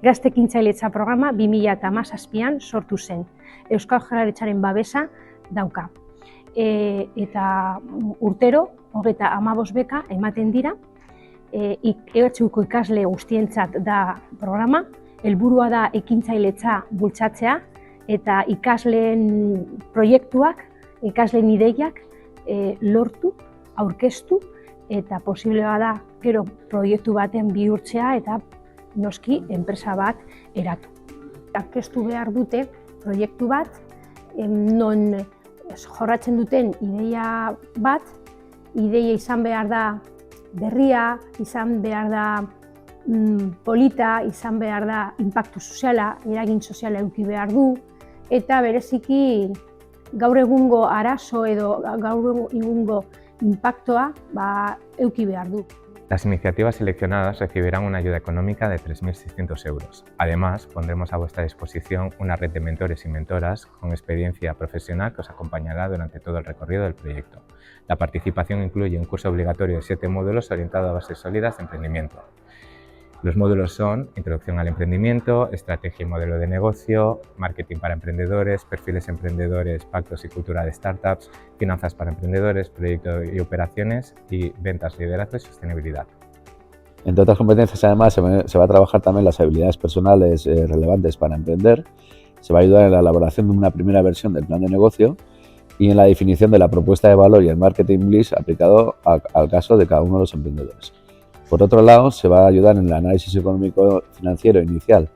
Gazte ekintzailetza programa 2017an sortu zen. Euskal Jaurlaritzaren babesa dauka. Eta urtero, 35 beka ematen dira, EHUko ikasle guztientzat da programa, helburua da ekintzailetza bultzatzea eta ikasleen proiektuak, ikasleen ideiak lortu, aurkeztu eta posiblea da gero proiektu baten bihurtzea eta noski enpresa bat eratu. Aurkeztu behar dute proiektu bat, non jorratzen duten ideia bat, ideia izan behar da berria, izan behar da polita, izan behar da inpaktu soziala, eragin soziala eduki behar du, eta bereziki gaur egungo arazo edo gaur egungo impactoa eduki behar du. Las iniciativas seleccionadas recibirán una ayuda económica de 3.600 euros. Además, pondremos a vuestra disposición una red de mentores y mentoras con experiencia profesional que os acompañará durante todo el recorrido del proyecto. La participación incluye un curso obligatorio de 7 módulos orientado a bases sólidas de emprendimiento. Los módulos son Introducción al emprendimiento, Estrategia y modelo de negocio, Marketing para emprendedores, Perfiles emprendedores, Pactos y cultura de startups, Finanzas para emprendedores, Proyectos y operaciones y Ventas, liderazgo y sostenibilidad. Entre otras competencias, además, se va a trabajar también las habilidades personales relevantes para emprender, se va a ayudar en la elaboración de una primera versión del plan de negocio y en la definición de la propuesta de valor y el marketing bliss aplicado al caso de cada uno de los emprendedores. Por otro lado, se va a ayudar en el análisis económico financiero inicial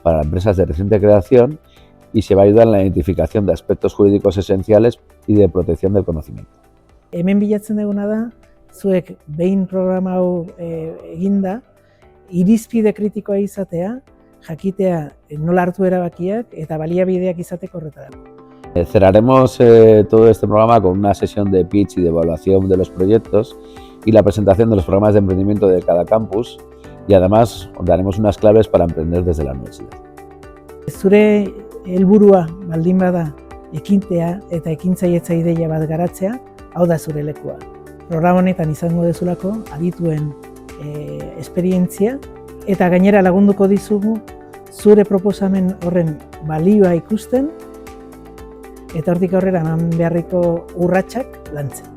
para empresas de reciente creación y se va a ayudar en la identificación de aspectos jurídicos esenciales y de protección del conocimiento. Hemen bilatzen duguna da, zuek behin programa hau eginda, irizpide kritikoa izatea, jakitea nola hartu erabakiak eta baliabideak izateko horretarako. Cerraremos todo este programa con una sesión de pitch y de evaluación de los proyectos y la presentación de los programas de emprendimiento de cada campus y además daremos unas claves para emprender desde la universidad. Zure helburua baldin bada ekintea eta ekintzailetza ideia bat garatzea, hau da zure lekua. Programa honetan izango dezulako adituen esperientzia eta gainera lagunduko dizugu zure proposamen horren balioa ikusten eta hortik aurrera eman beharreko urratsak lantzen.